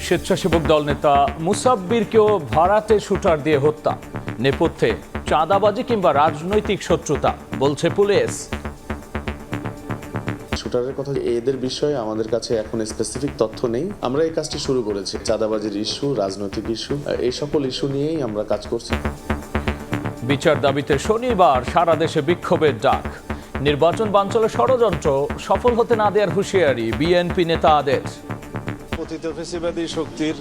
স্বেচ্ছাসেবক দল নেতা মুসাব্বিরকেও ভাড়াটে শুটার দিয়ে হত্যা, নেপথ্যে চাঁদাবাজি কিংবা রাজনৈতিক শত্রুতা বলছে পুলিশ। শুটারের কথা, এদের বিষয়ে আমাদের কাছে এখন স্পেসিফিক তথ্য নেই। আমরা এই কাজটি শুরু করেছি, চাঁদাবাজির ইস্যু, রাজনৈতিক ইস্যু, এই সকল ইস্যু নিয়েই আমরা কাজ করছি। বিচার দাবিতে শনিবার সারা দেশে বিক্ষোভের ডাক। নির্বাচন বানচালের ষড়যন্ত্র সফল হতে না দেওয়ার হুঁশিয়ারি বিএনপি নেতাদের। পতিত ফ্যাসিবাদী শক্তির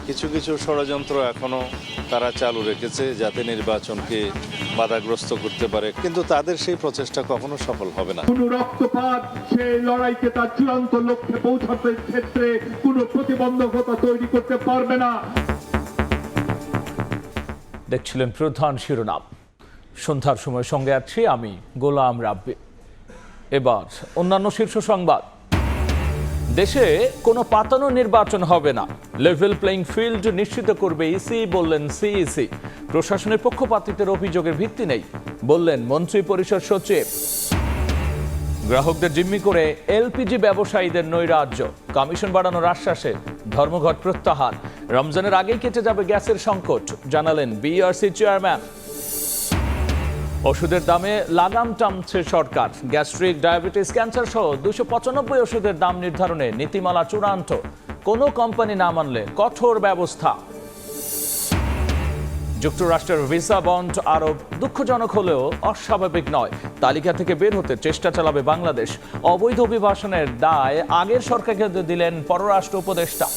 কিছু কিছু ষড়যন্ত্র এখনো তারা চালু রেখেছে যাতে নির্বাচনকে বাধাগ্রস্ত করতে পারে, কিন্তু তাদের সেই প্রচেষ্টা কখনো সফল হবে না। কোনো রক্তপাত সেই লড়াইকে তার চূড়ান্ত লক্ষ্যে পৌঁছাতে ক্ষেত্রে কোনো প্রতিবন্ধকতা তৈরি করতে পারবে না। দেখছিলেন প্রধান শিরোনাম। সন্ধ্যার সময় সঙ্গে আছি আমি গোলাম রাব্বি। এবার অন্যান্য শীর্ষ সংবাদ। দেশে কোনো পাতানো নির্বাচন হবে না, লেভেল প্লেইং ফিল্ড নিশ্চিত করবে ইসি, বললেন সিইসি। প্রশাসনের পক্ষপাতিত্বের অভিযোগের ভিত্তি নেই, বললেন মন্ত্রী পরিষদ সচিব। গ্রাহকদের জিম্মি করে এলপিজি ব্যবসায়ীদের নৈরাজ্য, কমিশন বাড়ানোর আশ্বাসে ধর্মঘট প্রত্যাহার। রমজানের আগেই কেটে যাবে গ্যাসের সংকট, জানালেন বিআরসি চেয়ারম্যান। ওষুধের দামে লাগাম টানছে সরকার। গ্যাস্ট্রিক, ডায়াবেটিস, ক্যান্সার সহ 295 ওষুধের দাম নির্ধারণে নীতিমালা চূড়ান্ত, কোনো কোম্পানি না মানলে কঠোর ব্যবস্থা। যুক্তরাষ্ট্রের ভিসা বন্ড আরোপ দুঃখজনক হলেও অস্বাভাবিক নয়, তালিকা থেকে বের হতে চেষ্টা চালাবে বাংলাদেশ। অবৈধ অভিবাসনের দায় আগের সরকারকে দিলেন পররাষ্ট্র উপদেষ্টা।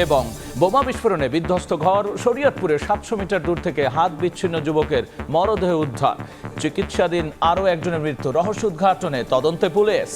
এবং বোমা বিস্ফোরণে বিধ্বস্ত ঘর, শরীয়তপুরে 700 মিটার দূর থেকে হাত বিচ্ছিন্ন যুবকের মরদেহ উদ্ধার। চিকিৎসাধীন আরও একজনের মৃত্যু, রহস্য উদ্ঘাটনে তদন্তে পুলিশ।